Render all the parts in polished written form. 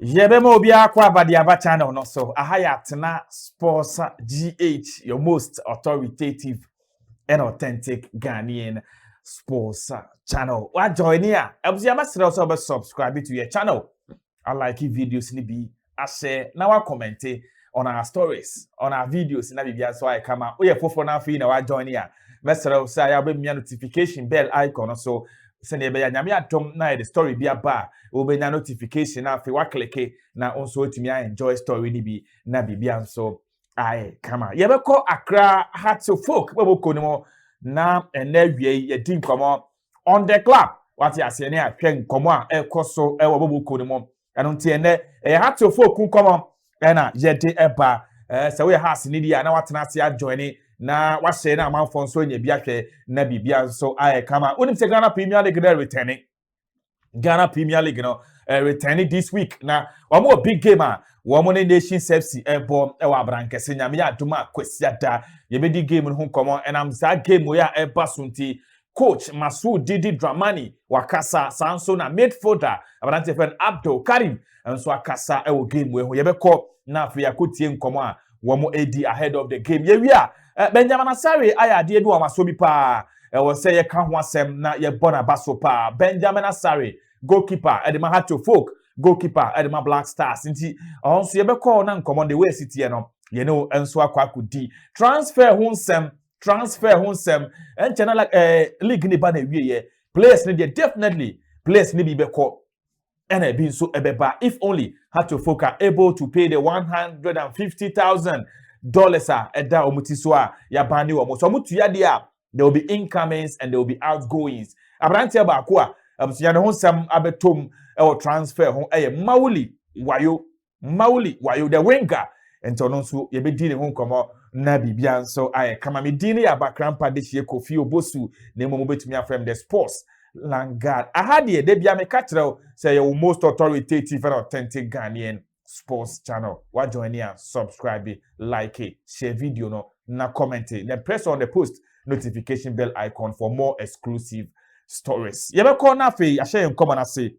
Yebema obia kwa badiaba channel no so ahayatna sports GH, your most authoritative and authentic Ghanaian sports channel. What join here? Abusiyama also subscribe to your channel. I like videos ni be I share now I comment on our stories, on our videos na bibia so I come out. We fofo na fi na wa join here. Mesra say ya be notification bell icon so send be ya nyame atom na the story be aba obenya notification na fi wa click na onso otimi enjoy story ni bi na bibia so I come out. Yebeko Accra Hearts of Folk beboko ni mo na enewie ye din komo on the club what ya se ne ahwe nkomo a ekoso e wo beboko ni mo eno nti ene Hearts of Folk nkomo na yede eba se we house ni dia na watena ase ajoin na wahye na amanfo nso nya biahwe na bibia so I come out. Unim se Ghana Premier League na returning Ghana Premier League no returning this week na omo big game a womo ne Nations FC ebo e wa abrankese nyame ya aduma kwasiada ye be di game no komo enam za game we ya eba sunti coach Masoud Didi Dramani wakasa sanso na midfielder abrante fen Abdul Karim enso akasa e wo game we ho ye be ko na afi akotie nkomo a womo edi ahead of the game ye wi a Benjamin Asare ayade edu amaso bi pa we say ye ka ho asem na ye bona baso pa Benjamin Asare goalkeeper Edema Hearts of Folk goalkeeper Edema Black Stars nti onso ye be call na nkomo the way city no ye know enso akwakodi transfer ho nsem enchana like league ni ba na wie ye players ni definitely players ni bi be call and be so ebeba if only Hearts of Folk are able to pay the $150,000 eda omuti so a ya bani wo so omutu ya dia there will be incomings and there will be outgoings abrantia ba ko a abusua ne ho nsem abetom e transfer ho Mauli Wayo the winger ento no so ye be di ne ho nkomo na bibia nso kama me di ne ya bakrampa de hie Kofi Obosu na emo betumi afrem the sports Langard ahade de bia me katrel say your most authoritative and authentic Ghanaian sports channel. What join here, subscribe, like it, share video no, na comment it, then press on the post notification bell icon for more exclusive stories. You ever call na fe I share in common I say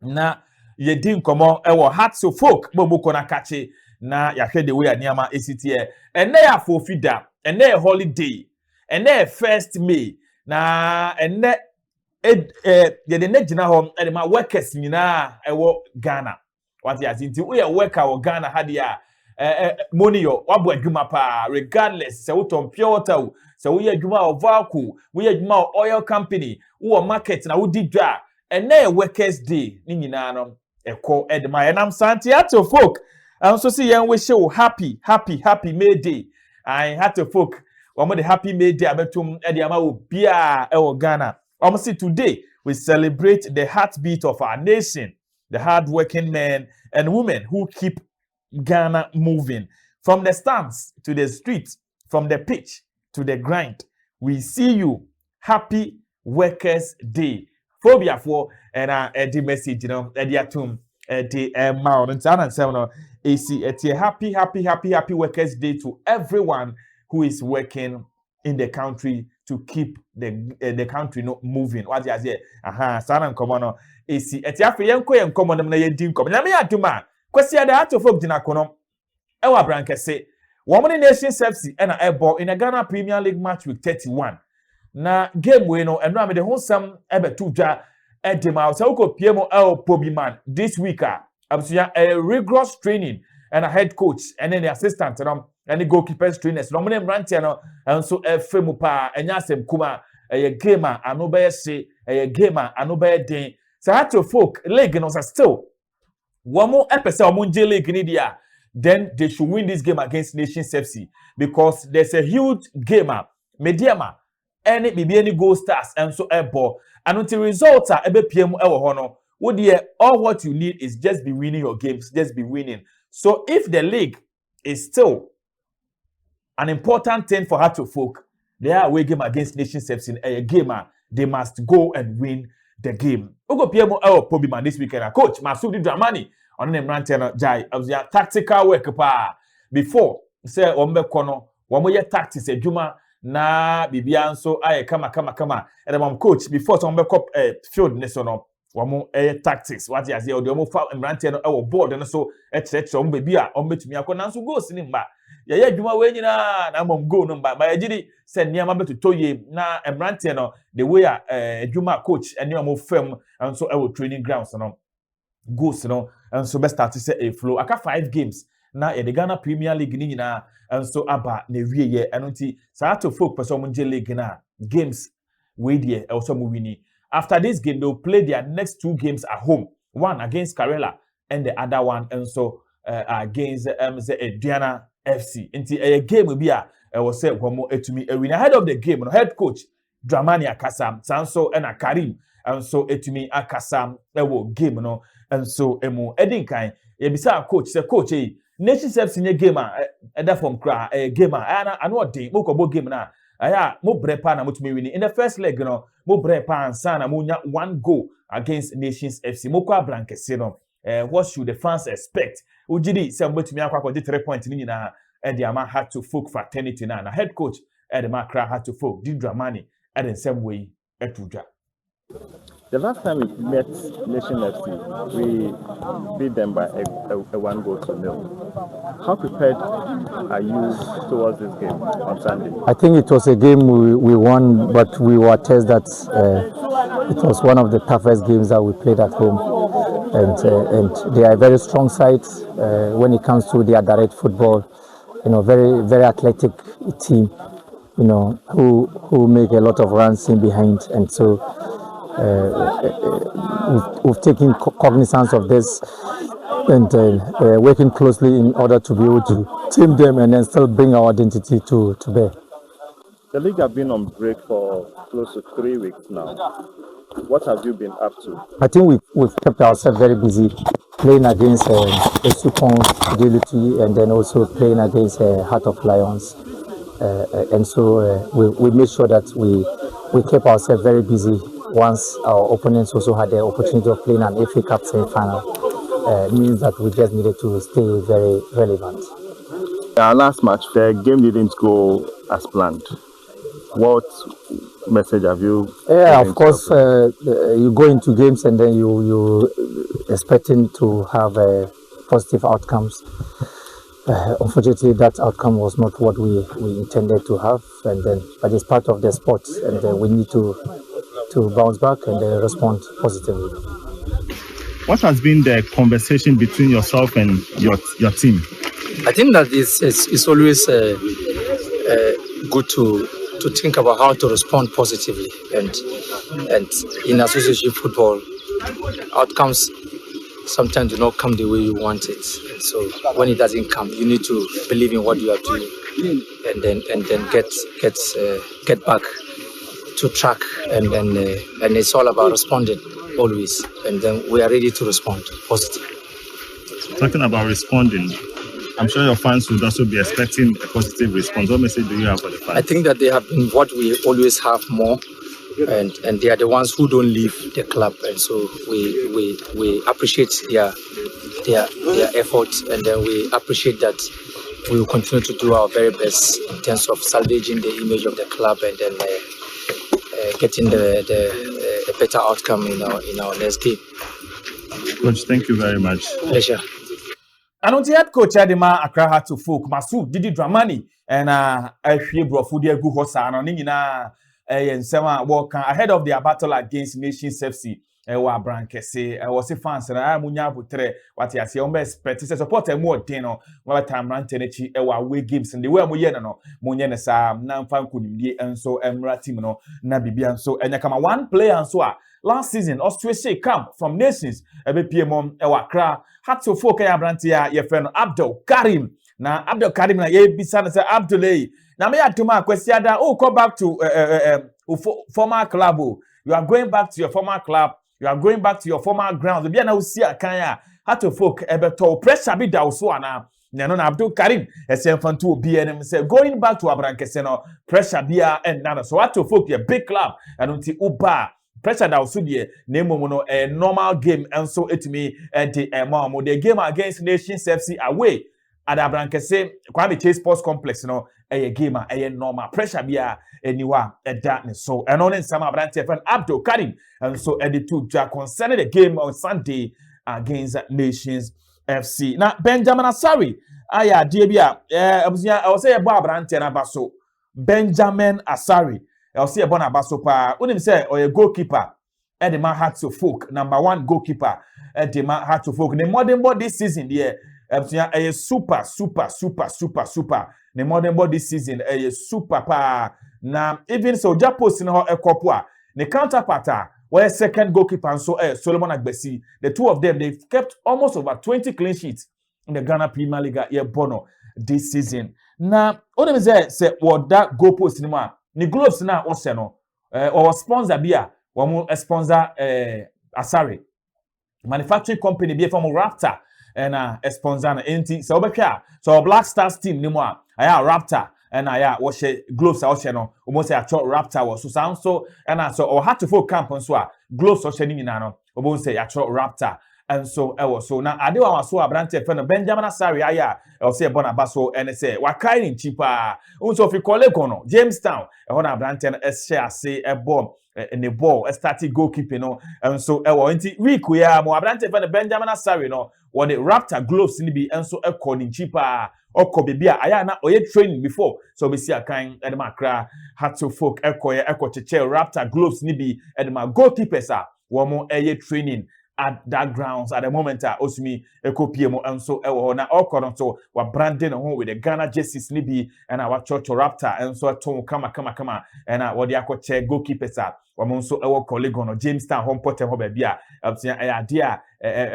na ye din komo ewo Hearts of Folk bobo na kache na ya hwe the way aniama esitie ene ya fofida ene holiday ene 1st May na ene ye de negina ho e ma workers nyina ewo Ghana. What you think? We are worker or Ghana had ya money yo wabo adwuma pa regardless se uton pure water se we adwuma of vacu we adwuma oil company wo market na wo didwa ene workers day ni nyina no eko edma enam santi Hearts of Folk and so see yan we show happy May Day I Hearts of Folk omo the happy May Day abetum e de ama obi a e wo Ghana omo see today we celebrate the heartbeat of our nation, the hard-working men and women who keep Ghana moving. From the stands to the streets, from the pitch to the grind. We see you. Happy Workers' Day. Phobia for and the message, you know, the atom, the mount and AC. It's a happy Workers' Day to everyone who is working in the country to keep the country not moving. What you say? Sana nkomo no esi etiafe yenko yenkomo nam na yedi nkomo. Na me aduma kwesi ada Hearts of Folk dina kono e wa brankese. Women Nations FC and a ball in a Ghana Premier League match with 31. Na game we no eno amede ho sam ebe tuja edema so uko piemo Pobi man this week absuya a rigorous training and a head coach and then the assistant and the goalkeepers trainers no mane mrantia no enso efemu pa enya asem kuma a gamer anobe se a gamer anobe den so Hearts of Folk league no still one more episode omunje league ni dia then they should win this game against Nations FC because there's a huge gamer mediama any bibi any goal stars and so ball and until results are ebe pm ewo ho no wo dey all what you need is just be winning your games, just be winning. So if the league is still an important thing for Hearts of Folk, they are away game against Nations FC in a gamer, they must go and win the game. Ugo PMO Pobi man this weekend. Coach Masoud Dramani on the Mrantiano Jai of the tactical work pa before say ombe kono wamoye tactics ejuma na bibian so kama and coach before some back up field nesono wamo tactics what ya say o de omo fa mbrante no e board no so e kire omo bebi a omo betumi akọ nanso goals ni mba ye adwuma we nyina na mom goal no mba ba yagidi se niam betotoye na mbrante no the way a adwuma coach ene omo fam nso e training grounds no goals no nso be start say a flow aka 5 games na the Ghana Premier League ni nyina nso aba na wie ye eno nti sa to folk person mo league na games we there also mo wini. After this game, they'll play their next 2 games at home. One against Karela and the other one also against Diana FC. Until a game will be was said one more to me. When ahead of the game, head coach Dramani Akasam, Sanso and Karim, and so to me Akasam game no, and so emo Edinkai. Ebisa coach, say coach, Nations FC game that from cry gamer. I know day moko game na. Aya mo brepa na mutumi wini in the first leg no mo brepa ansa na mo nya 1 goal against Nations FC mo kwa blankese no what should the fans expect ujidi say mutumi akwa 3 points ni nyina the ama had to folk fraternity na head coach the Makra had to folk Didi Dramani and in some way etuja. The last time we met Nation FC, we beat them by a 1-0. How prepared are you towards this game on Sunday? I think it was a game we won, but we were tested that it was one of the toughest games that we played at home. And they are a very strong side when it comes to their direct football. You know, very, very athletic team, you know, who make a lot of runs in behind. And so we've taken cognizance of this and working closely in order to be able to team them and then still bring our identity to bear. The league have been on break for close to 3 weeks now. What have you been up to? I think we've kept ourselves very busy playing against Supon Fidelity and then also playing against Heart of Lions. And so we made sure that we kept ourselves very busy once our opponents also had the opportunity of playing an FA Cup semi-final. Means that we just needed to stay very relevant. Our last match, the game didn't go as planned. What message have you? Yeah, of course, you go into games and then you expecting to have positive outcomes. Unfortunately, that outcome was not what we intended to have, but it's part of the sport, and we need to bounce back and respond positively. What has been the conversation between yourself and your team? I think that it's always good to think about how to respond positively, and in association football, outcomes sometimes do not come the way you want it. So when it doesn't come, you need to believe in what you are doing, and then get back to track, and it's all about responding always, and then we are ready to respond positively. Talking about responding, I'm sure your fans would also be expecting a positive response. What message do you have for the fans? I think that they have been what we always have more, and they are the ones who don't leave the club, and so we appreciate their efforts, and then we appreciate that we will continue to do our very best in terms of salvaging the image of the club, and then getting the better outcome in our next game. Coach, thank you very much. Pleasure. Anonti head coach Adema Accra had to folk Masu Didi Dramani and Ahwie Brofudi egu hosa no nyina nsema walk ahead of their battle against Nations FC wa brankese was fans na amunya butre wati ase o expect say support e mo den no wa time rantenechi wa away games the way mo ye no mo nye ne sa na mfa nkunimdie enso emra team no na bibia nso enya kama one player nso a last season Australia come from Nations ebepie mom wa Accra had to folk ya brantia ye friend Abdul Karim na Abdul Karim na ye bisa na say Abdulay na me atuma kwesiada come back to former club. You are going back to your former club. You are going back to your former grounds. Bia na usi akanya had to folk ebeto pressure be da so ana na no Abdul Karim esemfantu obi enem say going back to Abrankese no pressure bia and na so had to folk a big club and unti uba pressure that also the name no a normal game and so it me and the the game against Nations FC away Adabrankese Kwame Chase Sports Complex no a game a normal pressure bia anywhere a darkness so and on in some abrante friend Abdul Karim and so edit to Jack concerning the game on Sunday against Nations FC. Now Benjamin Asare aya diebia I will say about abrante na baso Benjamin Asare I will say about abaso pa unim say or a goalkeeper the man had to folk number 1 goalkeeper the man had to folk the modern ball this season there a super the modern ball this season a super pa now even so just posting her a couple the counterpart where second goalkeeper and so Solomon Agbesi the two of them they've kept almost over 20 clean sheets in the Ghana Premier League bono this season now what them say what that goal post in the gloves now also no or sponsor beer one sponsor Asare manufacturing company be from Raptor and a sponsor na so Black Stars team ni mo aya Raptor and aya wash gloves also no almost a Raptor was so sound so and so or had to full camp on so gloves also ni na no almost say a Raptor and so so now ade wa so abrante friend Benjamin Asare aya I say Bonabaso and say wa kind cheaper unso fi college no Jamestown e ho na abrante no share say e bomb in the ball started goalkeeping no and so inti week we are mo abrante friend Benjamin Asare no what the Raptor gloves ni bi and so according cheaper oko bibia aya na oye training before so we see a kind edema had to folk eko cheche Raptor gloves ni bi edema goalkeepers womo eye training at that grounds at the moment osumi ekopiemo and so na okoro so wa branding home with the Ghana jerseys ni bi and our church Raptor and so ton kama and what the akoche goalkeepers wamo so colleague no Jamestown home port ho ba bia dia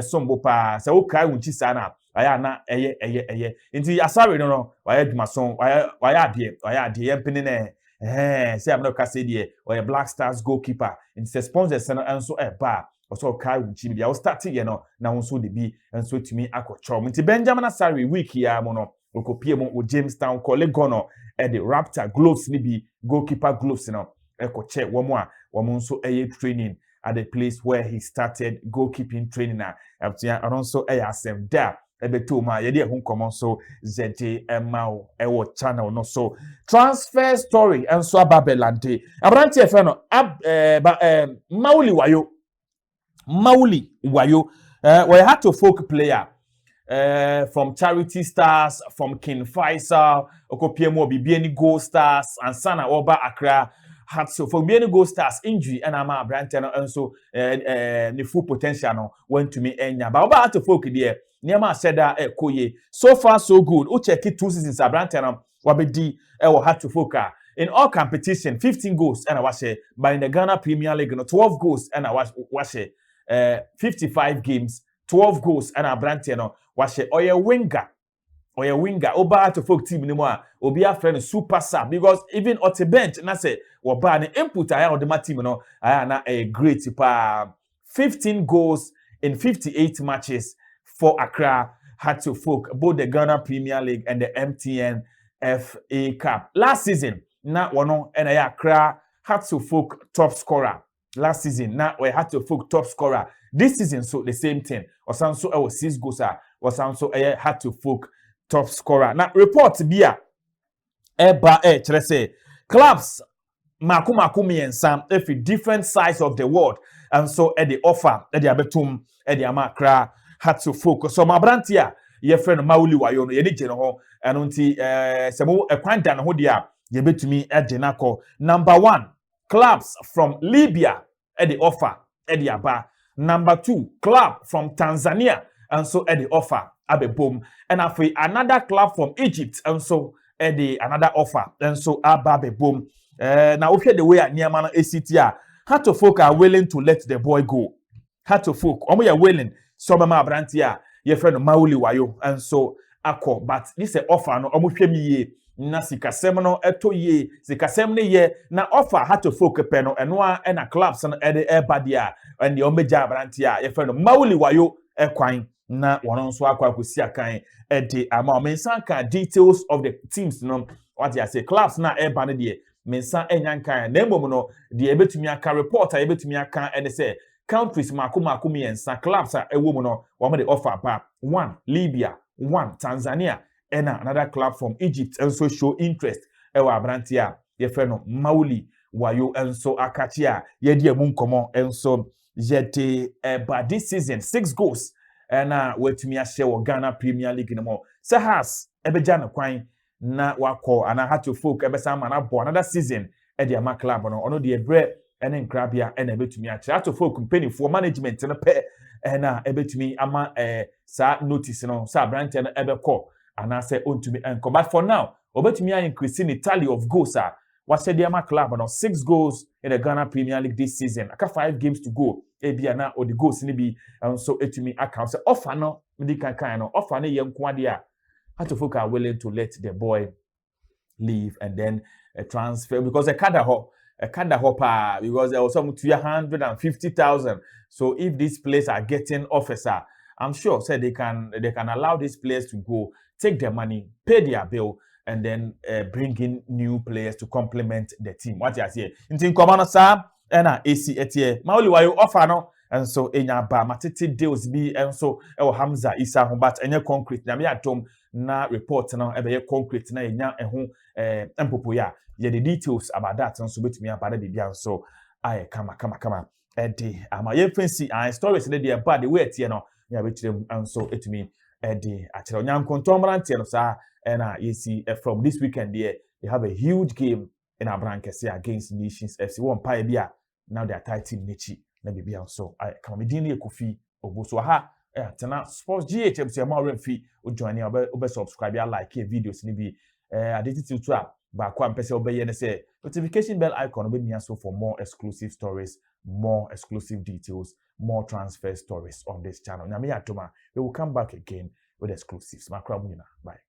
sombo pa se wo kai wunchi sana aya na eye nti Asare no waya dwumason waya ade yempene ne say am no ka say die or Black Stars goalkeeper in sponsors and so ba also kai wunchi bia wo start ye no na won so de bi and so timi akocho nti Benjamin Asare week ya mo no okopie mo Jamestown colleague no the Raptor gloves ni bi goalkeeper gloves no ekoche womo so training at the place where he started goalkeeping training and also asem da ebeto ma ye de hu komo so ZJ Emao ewo channel no so transfer story and so ababelante abrante efe no Mauli Wayo we had to folk player from Charity Stars, from King Faisal, Okopiemo Bibieni Gold Stars, and Sana Oba Accra had so for Bibieni Gold Stars injury and Ama Branton and so the full potential no went to me enya. But Oba had to folk there. Niama said that Koye so far so good. Check it 2 seasons Branton Wabedi had to folk in all competition 15 goals and I was by in the Ghana Premier League 12 goals and I was 55 games 12 goals and Branton was oya winger oba to folk team anymore obi a friend super sub because even on the bench na say oba the input aya on the team no aya na a great 15 goals in 58 matches for Accra had to folk both the Ghana Premier League and the MTN FA Cup last season na wono and Accra had to folk top scorer last season na we had to folk top scorer this season so the same thing osanso 6 goals osanso had to folk top scorer na report bia chere say clubs maku miensa every different sides of the world and so the offer the abetum the Accra had to focus so my brantia your friend Mauli Wayo no ye de ho eno nti semo ekwanda no ho dia ye betumi nako number 1 clubs from Libya the offer the aba number 2 club from Tanzania and so the offer abebom and after another club from Egypt and so the another offer and so ababebom now okay the way Niama na ACT had to folk are willing to let the boy go had to folk omo are willing so mama brantia your friend Mauli Wayo and so akọ but this offer no omo hwemi ye na sikasem no eto ye sikasem ne ye na offer had to folk pe no eno a na clubs no badia and the omeja brantia your friend Mauli Wayo ekwan na wono nso akwa akosi akan de ama mensan kan details of the teams no what I say clubs na eba ne de mensan enyankan na emom no de ebetumi aka report a ebetumi aka and say countries maku miensa clubs a ewo mu no wo de offer ba 1 Libya 1 Tanzania and another club from Egypt also show interest ewa abranti a yɛfrɛ no Mauli Wayo enso akati a yɛdi emu nkɔmɔ enso yɛde but this season 6 goals na watumi ahyɛ wɔ Ghana Premier League no mo Sahas ebeja no kwan na wakɔ ana Hato Folk ebesa ma na bɔ another season de ama club no ono de ebre ene nkrabia ena ebetumi akyerɛ Hato Folk mpanimfoɔ management no pɛ na ebetumi ama sa notice no sa branch no ebekɔ ana say ontumi enko but for now obetumi increase the tally of goals what's the ama club no 6 goals in the Ghana Premier League this season aka 5 games to go ebia na or the goals ni bi so etumi account say offer no me kan no offer no yenko ade a Hato Folk are willing to let the boy leave and then transfer because a kada hopper because there was some 250,000 so if these players are getting offers I'm sure say they can allow these players to go take their money pay their bill and then bring in new players to complement the team what you say in common sa na AC etie Mauli Wayo offer no and so enya ba matete deals bi and so Hamza Isa ho but enya concrete na me atom na report no ebe concrete na enya eho empopo ya the details about that and so betumi abada bibia so aye kama edi ama ye fancy stories dey there bad the way etie no ya betirem and so etumi edi akere onyankontomrante no sa and you see from this weekend there they have a huge game in Abrankese against Nations FC one pie bia now they are tighting Nichi na bibia so I come medin Kofi oboso ha tena sports GHM say ma remfi o join obe subscribe ya like videos ni bi identity to a ba kwa mpese obeye ne say notification bell icon obe mia so for more exclusive stories more exclusive details more transfer stories on this channel. Nyame yatoma we will come back again with exclusives. Makra munyina. Bye.